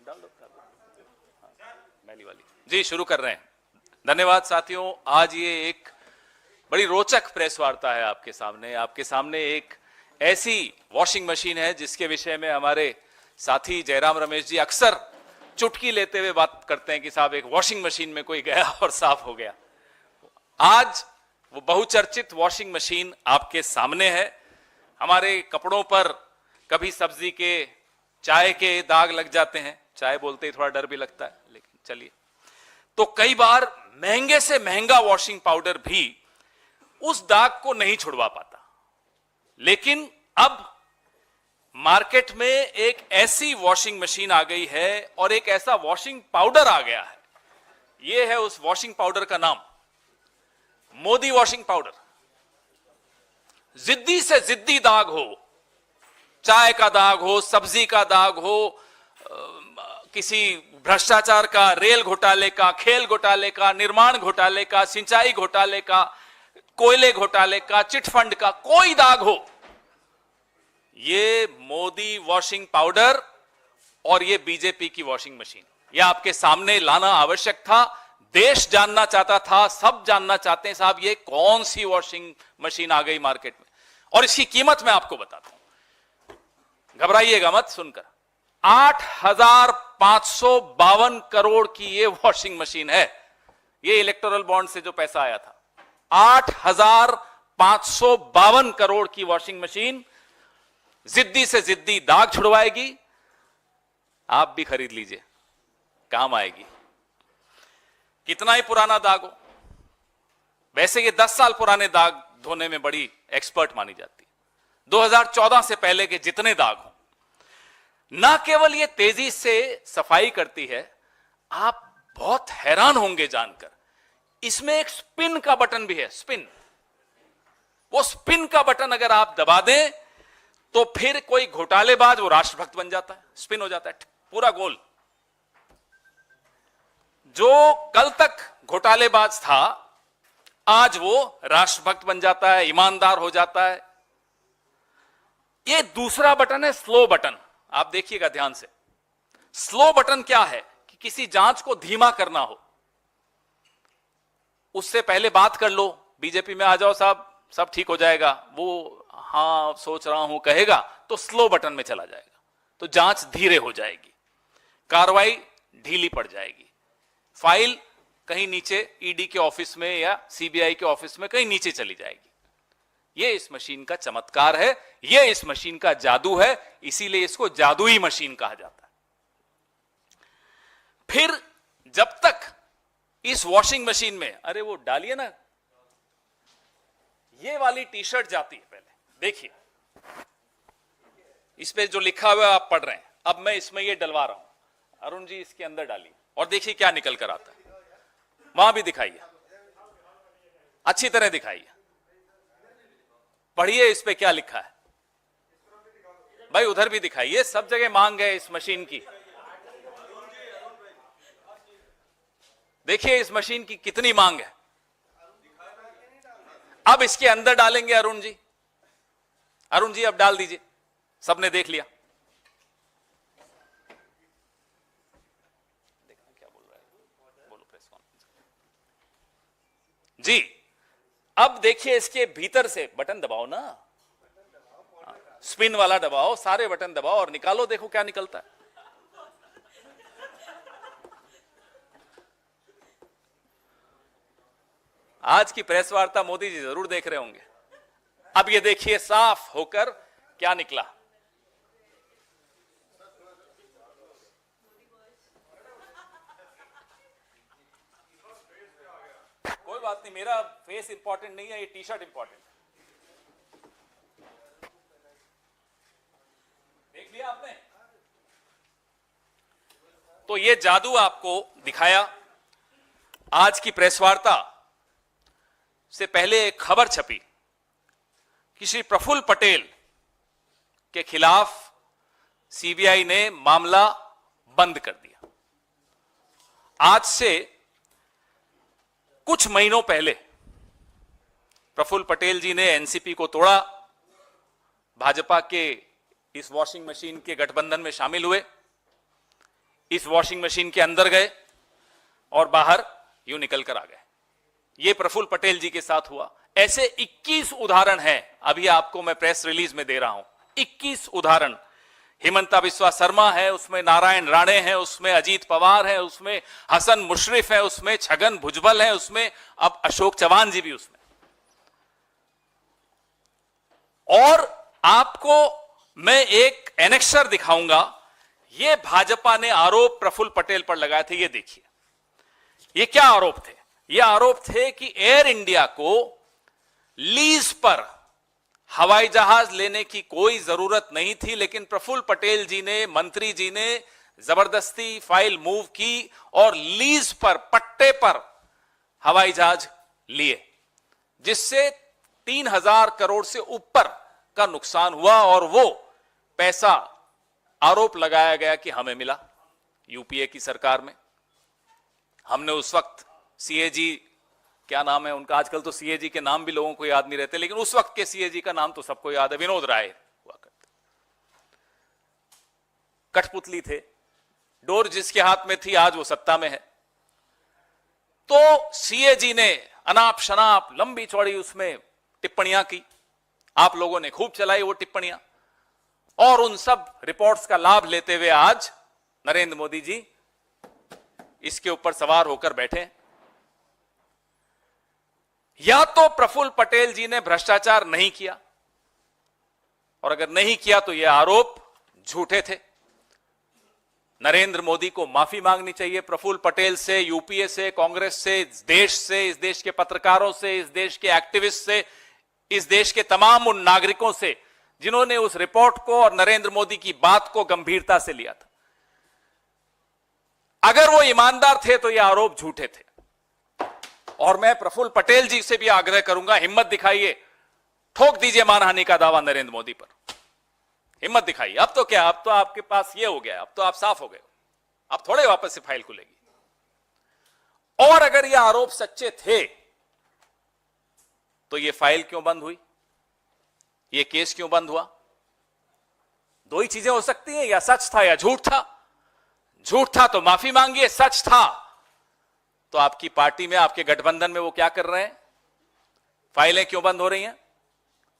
डाल दो। मैली वाली जी, शुरू कर रहे हैं। धन्यवाद साथियों, आज ये एक बड़ी रोचक प्रेस वार्ता है आपके सामने। आपके सामने एक ऐसी वॉशिंग मशीन है जिसके विषय में हमारे साथी जयराम रमेश जी अक्सर चुटकी लेते हुए बात करते हैं कि साहब एक वॉशिंग मशीन में कोई गया और साफ हो गया। आज वो बहुचर्चित वॉशिंग मशीन आपके सामने है। हमारे कपड़ों पर कभी सब्जी के, चाय के दाग लग जाते हैं। चाय बोलते ही थोड़ा डर भी लगता है, लेकिन चलिए। तो कई बार महंगे से महंगा वॉशिंग पाउडर भी उस दाग को नहीं छुड़वा पाता। लेकिन अब मार्केट में एक ऐसी वॉशिंग मशीन आ गई है और एक ऐसा वॉशिंग पाउडर आ गया है। यह है उस वॉशिंग पाउडर का नाम, मोदी वॉशिंग पाउडर। जिद्दी से जिद्दी दाग हो, चाय का दाग हो, सब्जी का दाग हो, किसी भ्रष्टाचार का, रेल घोटाले का, खेल घोटाले का, निर्माण घोटाले का, सिंचाई घोटाले का, कोयले घोटाले का, चिटफंड का, कोई दाग हो, ये मोदी वॉशिंग पाउडर और ये बीजेपी की वॉशिंग मशीन, ये आपके सामने लाना आवश्यक था। देश जानना चाहता था, सब जानना चाहते हैं साहब ये कौन सी वॉशिंग मशीन आ गई मार्केट में, और इसकी कीमत मैं आपको बताता हूं, घबराइएगा मत सुनकर। 8,552 करोड़ की ये वॉशिंग मशीन है। ये इलेक्टोरल बॉन्ड से जो पैसा आया था, 8,552 करोड़ की वॉशिंग मशीन जिद्दी से जिद्दी दाग छुड़वाएगी। आप भी खरीद लीजिए, काम आएगी। कितना ही पुराना दाग हो, वैसे ये 10 साल पुराने दाग धोने में बड़ी एक्सपर्ट मानी जाती है। 2014 से पहले के जितने दाग हो, ना केवल ये तेजी से सफाई करती है, आप बहुत हैरान होंगे जानकर, इसमें एक स्पिन का बटन भी है। स्पिन, वो स्पिन का बटन अगर आप दबा दें तो फिर कोई घोटालेबाज वो राष्ट्रभक्त बन जाता है, स्पिन हो जाता है पूरा गोल। जो कल तक घोटालेबाज था आज वो राष्ट्रभक्त बन जाता है, ईमानदार हो जाता है। ये दूसरा बटन है, स्लो बटन। आप देखिएगा ध्यान से। स्लो बटन क्या है कि किसी जांच को धीमा करना हो, उससे पहले बात कर लो, बीजेपी में आ जाओ साहब, सब ठीक हो जाएगा, वो हाँ सोच रहा हूं कहेगा तो स्लो बटन में चला जाएगा, तो जांच धीरे हो जाएगी, कार्रवाई ढीली पड़ जाएगी, फाइल कहीं नीचे ईडी के ऑफिस में या सीबीआई के ऑफिस में कहीं नीचे चली जाएगी। यह इस मशीन का चमत्कार है, यह इस मशीन का जादू है, इसीलिए इसको जादुई मशीन कहा जाता है। फिर जब तक इस वॉशिंग मशीन में, अरे वो डालिए ना, ये वाली टी शर्ट जाती है, पहले देखिए इस पे जो लिखा हुआ है आप पढ़ रहे हैं, अब मैं इसमें ये डलवा रहा हूं, अरुण जी इसके अंदर डालिए और देखिए क्या निकल कर आता है। वहां भी दिखाइए, अच्छी तरह दिखाइए, पढ़िए इस पे क्या लिखा है भाई, उधर भी दिखाइए, सब जगह मांग है इस मशीन की। देखिए इस मशीन की कितनी मांग है। अब इसके अंदर डालेंगे अरुण जी, अरुण जी अब डाल दीजिए, सबने देख लिया। देखना क्या बोल रहा है, बोलो प्रेस कॉन्फ्रेंस जी। अब देखिए इसके भीतर से बटन दबाओ ना, स्पिन वाला दबाओ, सारे बटन दबाओ और निकालो, देखो क्या निकलता है। आज की प्रेस वार्ता मोदी जी जरूर देख रहे होंगे। अब ये देखिए साफ होकर क्या निकला। कोई बात नहीं, मेरा फेस इंपॉर्टेंट नहीं है, ये टी शर्ट इंपॉर्टेंट है। देख लिया आपने, तो ये जादू आपको दिखाया। आज की प्रेस वार्ता से पहले एक खबर छपी कि श्री प्रफुल्ल पटेल के खिलाफ सीबीआई ने मामला बंद कर दिया। आज से कुछ महीनों पहले प्रफुल्ल पटेल जी ने एनसीपी को तोड़ा, भाजपा के इस वॉशिंग मशीन के गठबंधन में शामिल हुए। इस वॉशिंग मशीन के अंदर गए और बाहर यूं निकल कर आ गए। यह प्रफुल्ल पटेल जी के साथ हुआ। ऐसे 21 उदाहरण हैं, अभी आपको मैं प्रेस रिलीज में दे रहा हूं। 21 उदाहरण। हिमंता बिस्वा शर्मा है, उसमें नारायण राणे है, उसमें अजीत पवार है, उसमें हसन मुशर्रफ है, उसमें छगन भुजबल है, उसमें अब अशोक चौहान जी भी उसमें। और आपको मैं एक एनेक्सर दिखाऊंगा। यह भाजपा ने आरोप प्रफुल्ल पटेल पर लगाए थे। ये देखिए, ये क्या आरोप थे? ये आरोप थे कि एयर इंडिया को लीज पर हवाई जहाज लेने की कोई जरूरत नहीं थी, लेकिन प्रफुल्ल पटेल जी ने, मंत्री जी ने जबरदस्ती फाइल मूव की और लीज पर, पट्टे पर हवाई जहाज लिए, जिससे 3000 करोड़ से ऊपर का नुकसान हुआ। और वो पैसा आरोप लगाया गया कि हमें मिला यूपीए की सरकार में। हमने उस वक्त सीएजी, क्या नाम है उनका, आजकल तो सीएजी के नाम भी लोगों को याद नहीं रहते, लेकिन उस वक्त के सीएजी का नाम तो सबको याद है, विनोद राय हुआ करते। कठपुतली थे, डोर जिसके हाथ में थी आज वो सत्ता में है। तो सीएजी ने अनाप शनाप लंबी चौड़ी उसमें टिप्पणियां की, आप लोगों ने खूब चलाई वो टिप्पणियां, और उन सब रिपोर्ट्स का लाभ लेते हुए आज नरेंद्र मोदी जी इसके ऊपर सवार होकर बैठे। या तो प्रफुल्ल पटेल जी ने भ्रष्टाचार नहीं किया, और अगर नहीं किया तो यह आरोप झूठे थे। नरेंद्र मोदी को माफी मांगनी चाहिए प्रफुल्ल पटेल से, यूपीए से, कांग्रेस से, इस देश के पत्रकारों से, इस देश के एक्टिविस्ट से, इस देश के तमाम उन नागरिकों से जिन्होंने उस रिपोर्ट को और नरेंद्र मोदी की बात को गंभीरता से लिया था। अगर वो ईमानदार थे तो ये आरोप झूठे थे। और मैं प्रफुल्ल पटेल जी से भी आग्रह करूंगा, हिम्मत दिखाइए, ठोक दीजिए मानहानि का दावा नरेंद्र मोदी पर, हिम्मत दिखाइए। अब तो क्या, अब तो आपके पास ये हो गया, अब तो आप साफ हो गए, अब थोड़े वापस से फाइल खुलेगी। और अगर ये आरोप सच्चे थे तो ये फाइल क्यों बंद हुई, ये केस क्यों बंद हुआ? दो ही चीजें हो सकती हैं, या सच था या झूठ था। झूठ था तो माफी मांगिए, सच था तो आपकी पार्टी में, आपके गठबंधन में वो क्या कर रहे हैं, फाइलें क्यों बंद हो रही हैं?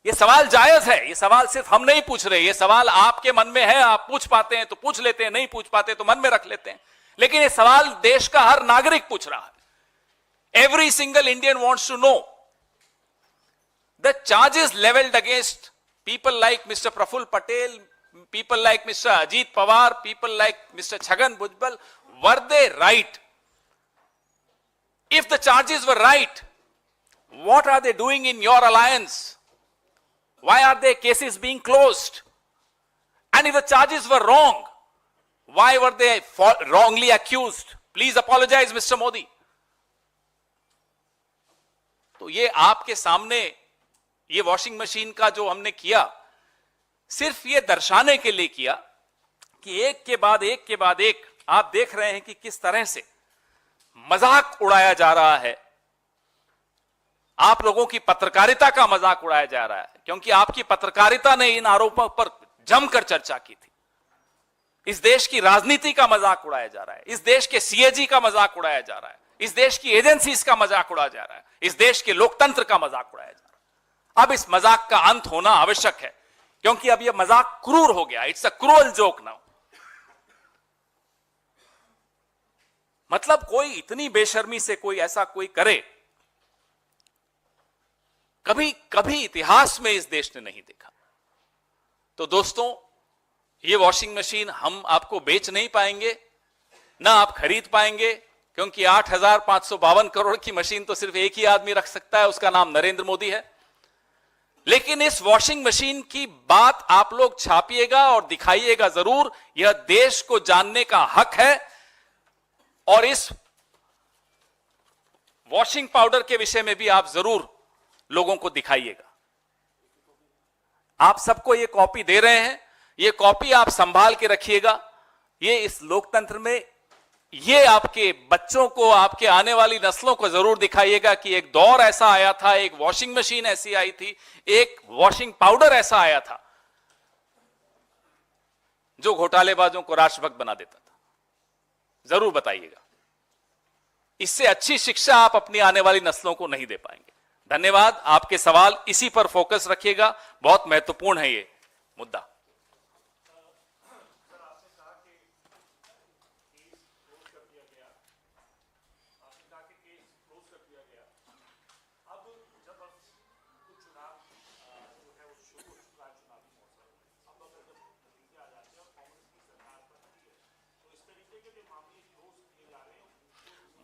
ये सवाल जायज है, ये सवाल सिर्फ हम नहीं पूछ रहे, ये सवाल आपके मन में है, आप पूछ पाते हैं तो पूछ लेते हैं, नहीं पूछ पाते तो मन में रख लेते हैं, लेकिन ये सवाल देश का हर नागरिक पूछ रहा है। Every single Indian wants to know the charges levelled against people like mister Praful Patel, people like Mr. Ajit Pawar, people like Mr. Chhagan Bhujbal, were they right? If the charges were right, what are they doing in your alliance? Why are their cases being closed? And if the charges were wrong, why were they wrongly accused? Please apologize, Mr. Modi. तो ये आपके सामने ये washing machine का जो हमने किया, सिर्फ ये दर्शाने के लिए किया कि एक के बाद एक के बाद एक आप देख रहे हैं कि किस तरह से मजाक उड़ाया जा रहा है, आप लोगों की पत्रकारिता का मजाक उड़ाया जा रहा है, क्योंकि आपकी पत्रकारिता ने इन आरोपों पर जमकर चर्चा की थी। इस देश की राजनीति का मजाक उड़ाया जा रहा है, इस देश के सीएजी का मजाक उड़ाया जा रहा है, इस देश की एजेंसीज का मजाक उड़ाया जा रहा है, इस देश के लोकतंत्र का मजाक उड़ाया जा रहा है। अब इस मजाक का अंत होना आवश्यक है, क्योंकि अब यह मजाक क्रूर हो गया। It's a cruel joke now. मतलब कोई इतनी बेशर्मी से कोई ऐसा कोई करे, कभी कभी इतिहास में इस देश ने नहीं देखा। तो दोस्तों, ये वॉशिंग मशीन हम आपको बेच नहीं पाएंगे, ना आप खरीद पाएंगे, क्योंकि 8,552 करोड़ की मशीन तो सिर्फ एक ही आदमी रख सकता है, उसका नाम नरेंद्र मोदी है। लेकिन इस वॉशिंग मशीन की बात आप लोग छापिएगा और दिखाइएगा जरूर, यह देश को जानने का हक है। और इस वॉशिंग पाउडर के विषय में भी आप जरूर लोगों को दिखाइएगा। आप सबको यह कॉपी दे रहे हैं, यह कॉपी आप संभाल के रखिएगा। ये इस लोकतंत्र में, ये आपके बच्चों को, आपके आने वाली नस्लों को जरूर दिखाइएगा कि एक दौर ऐसा आया था, एक वॉशिंग मशीन ऐसी आई थी, एक वॉशिंग पाउडर ऐसा आया था जो घोटालेबाजों को राष्ट्रभक्त बना देता था। जरूर बताइएगा। इससे अच्छी शिक्षा आप अपनी आने वाली नस्लों को नहीं दे पाएंगे। धन्यवाद। आपके सवाल इसी पर फोकस रखिएगा, बहुत महत्वपूर्ण है ये मुद्दा।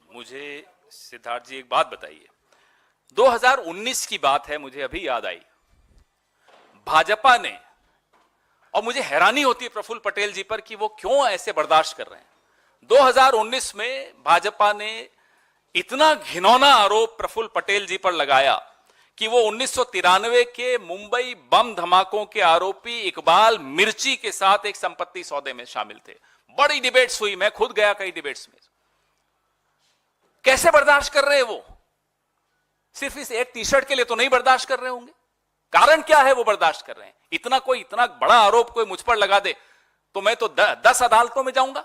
मुझे सिद्धार्थ जी एक बात बताइए, 2019 की बात है, मुझे अभी याद आई, भाजपा ने, और मुझे हैरानी होती है प्रफुल्ल पटेल जी पर कि वो क्यों ऐसे बर्दाश्त कर रहे हैं। 2019 में भाजपा ने इतना घिनौना आरोप प्रफुल्ल पटेल जी पर लगाया कि वो 1993 के मुंबई बम धमाकों के आरोपी इकबाल मिर्ची के साथ एक संपत्ति सौदे में शामिल थे। बड़ी डिबेट्स हुई, मैं खुद गया कई डिबेट्स में। कैसे बर्दाश्त कर रहे हैं वो? सिर्फ इस एक टी शर्ट के लिए तो नहीं बर्दाश्त कर रहे होंगे। कारण क्या है वो बर्दाश्त कर रहे हैं? इतना बड़ा आरोप कोई मुझ पर लगा दे तो मैं तो 10 अदालतों में जाऊंगा।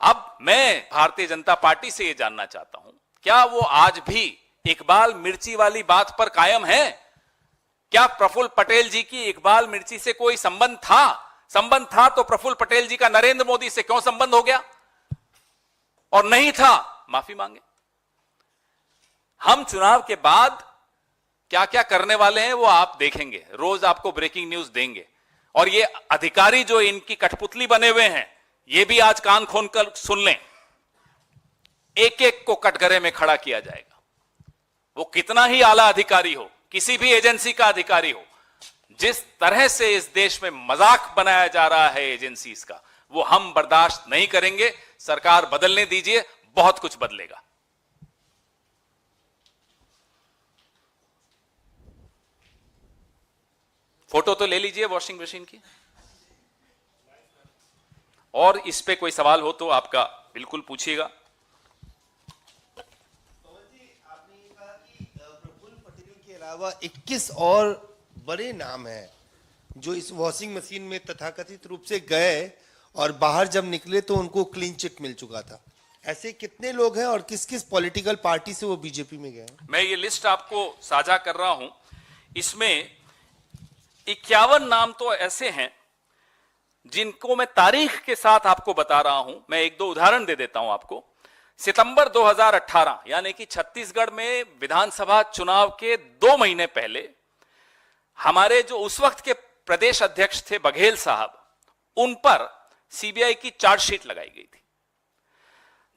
अब मैं भारतीय जनता पार्टी से यह जानना चाहता हूं, क्या वो आज भी इकबाल मिर्ची वाली बात पर कायम है? क्या प्रफुल्ल पटेल जी की इकबाल मिर्ची से कोई संबंध था? संबंध था तो प्रफुल्ल पटेल जी का नरेंद्र मोदी से क्यों संबंध हो गया? और नहीं था, माफी मांगे। हम चुनाव के बाद क्या क्या करने वाले हैं वो आप देखेंगे, रोज आपको ब्रेकिंग न्यूज देंगे। और ये अधिकारी जो इनकी कठपुतली बने हुए हैं, ये भी आज कान खोल कर सुन लें, एक एक को कटघरे में खड़ा किया जाएगा। वो कितना ही आला अधिकारी हो, किसी भी एजेंसी का अधिकारी हो, जिस तरह से इस देश में मजाक बनाया जा रहा है एजेंसीज का, वो हम बर्दाश्त नहीं करेंगे। सरकार बदलने दीजिए, बहुत कुछ बदलेगा। फोटो तो ले लीजिए वॉशिंग मशीन की। और इस पे कोई सवाल हो तो आपका बिल्कुल पूछिएगा। आपने ये कहा कि प्रफुल्ल पटेल के अलावा 21 और बड़े नाम हैं जो इस वॉशिंग मशीन में तथाकथित रूप से गए और बाहर जब निकले तो उनको क्लीन चिट मिल चुका था। ऐसे कितने लोग हैं और किस किस पॉलिटिकल पार्टी से वो बीजेपी में गए? मैं ये लिस्ट आपको साझा कर रहा हूं। इसमें 51 नाम तो ऐसे हैं जिनको मैं तारीख के साथ आपको बता रहा हूं। मैं एक दो उदाहरण दे देता हूं आपको। सितंबर 2018 यानी कि छत्तीसगढ़ में विधानसभा चुनाव के 2 महीने पहले हमारे जो उस वक्त के प्रदेश अध्यक्ष थे बघेल साहब, उन पर सीबीआई की चार्जशीट लगाई गई थी।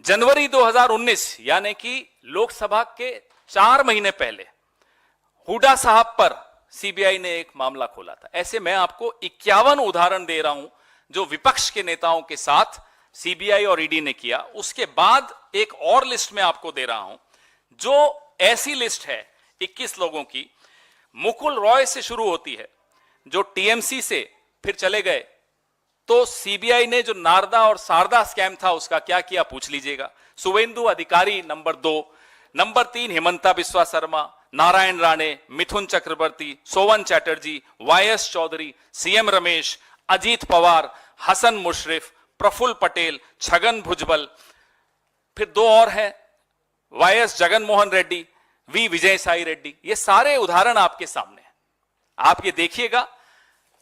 जनवरी 2019 यानी कि लोकसभा के 4 महीने पहले हुड्डा साहब पर सीबीआई ने एक मामला खोला था। ऐसे मैं आपको 51 उदाहरण दे रहा हूं जो विपक्ष के नेताओं के साथ सीबीआई और ईडी ने किया। उसके बाद एक और लिस्ट में आपको दे रहा हूं जो ऐसी लिस्ट है 21 लोगों की। मुकुल रॉय से शुरू होती है जो टीएमसी से फिर चले गए, तो सीबीआई ने जो नारदा और शारदा स्कैम था उसका क्या किया पूछ लीजिएगा। शुवेंदु अधिकारी नंबर 2, नंबर 3 हिमंता बिस्वा शर्मा, नारायण राणे, मिथुन चक्रवर्ती, सोवन चैटर्जी, वाईएस चौधरी, सीएम रमेश, अजीत पवार, हसन मुशरिफ, प्रफुल्ल पटेल, छगन भुजबल, फिर 2 और हैं वाईएस जगन मोहन रेड्डी, वी विजय साई रेड्डी। ये सारे उदाहरण आपके सामने हैं। आप ये देखिएगा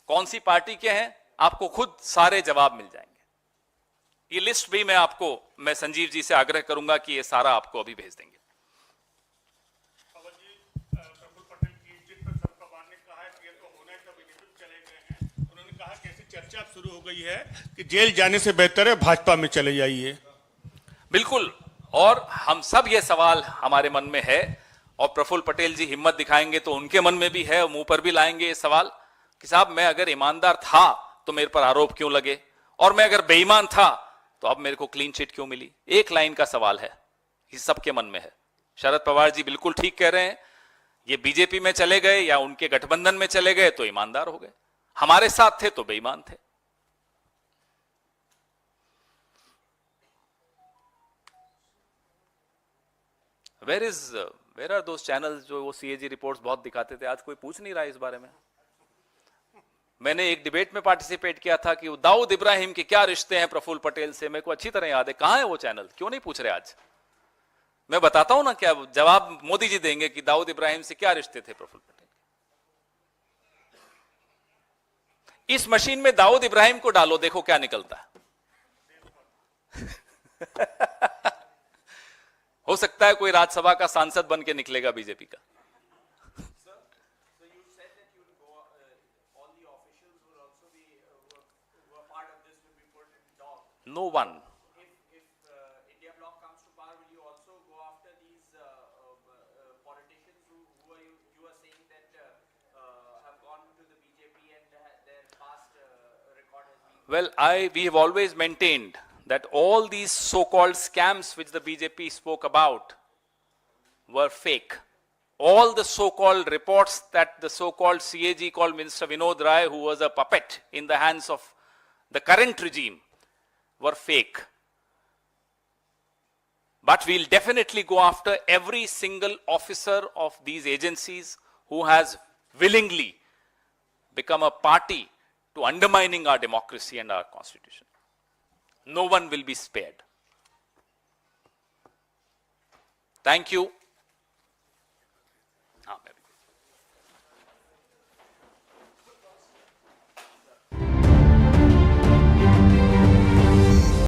कौन सी पार्टी के हैं, आपको खुद सारे जवाब मिल जाएंगे। ये लिस्ट भी मैं संजीव जी से आग्रह करूंगा कि ये सारा आपको अभी भेज देंगे। प्रफुल्ल पटेल की जिस पर सब पवार ने कहा है कि ये तो होना है, तो बीजेपी में चले गए हैं। उन्होंने कहा कि ऐसी चर्चा शुरू हो गई है कि जेल जाने से बेहतर है भाजपा में चले जाइए। बिल्कुल, और हम सब ये सवाल हमारे मन में है, और प्रफुल्ल पटेल जी हिम्मत दिखाएंगे तो उनके मन में भी है, और मुंह पर भी लाएंगे ये सवाल कि साहब मैं अगर ईमानदार था तो मेरे पर आरोप क्यों लगे, और मैं अगर बेईमान था तो अब मेरे को क्लीन चिट क्यों मिली। एक लाइन का सवाल है, ये सबके मन में है। शरद पवार जी बिल्कुल ठीक कह रहे हैं, ये बीजेपी में चले गए या उनके गठबंधन में चले गए तो ईमानदार हो गए, हमारे साथ थे तो बेईमान थे। वेयर आर दोस चैनल्स जो वो सीएजी रिपोर्ट्स बहुत दिखाते थे, आज कोई पूछ नहीं रहा है इस बारे में। मैंने एक डिबेट में पार्टिसिपेट किया था कि दाऊद इब्राहिम के क्या रिश्ते हैं प्रफुल्ल पटेल से, मेरे को अच्छी तरह याद है। कहां है वो चैनल, क्यों नहीं पूछ रहे आज? मैं बताता हूं ना, क्या जवाब मोदी जी देंगे कि दाऊद इब्राहिम से क्या रिश्ते थे प्रफुल्ल पटेल। इस मशीन में दाऊद इब्राहिम को डालो, देखो क्या निकलता है। हो सकता है कोई राज्यसभा का सांसद बन के निकलेगा बीजेपी का। No one. If India bloc comes to power, will you also go after these politicians who you are saying that have gone to the BJP and their past record has been? Well, we have always maintained that all these so-called scams which the BJP spoke about were fake. All the so-called reports that the so-called CAG called Minister Vinod Rai, who was a puppet in the hands of the current regime, were fake. But we'll definitely go after every single officer of these agencies who has willingly become a party to undermining our democracy and our constitution. No one will be spared. Thank you.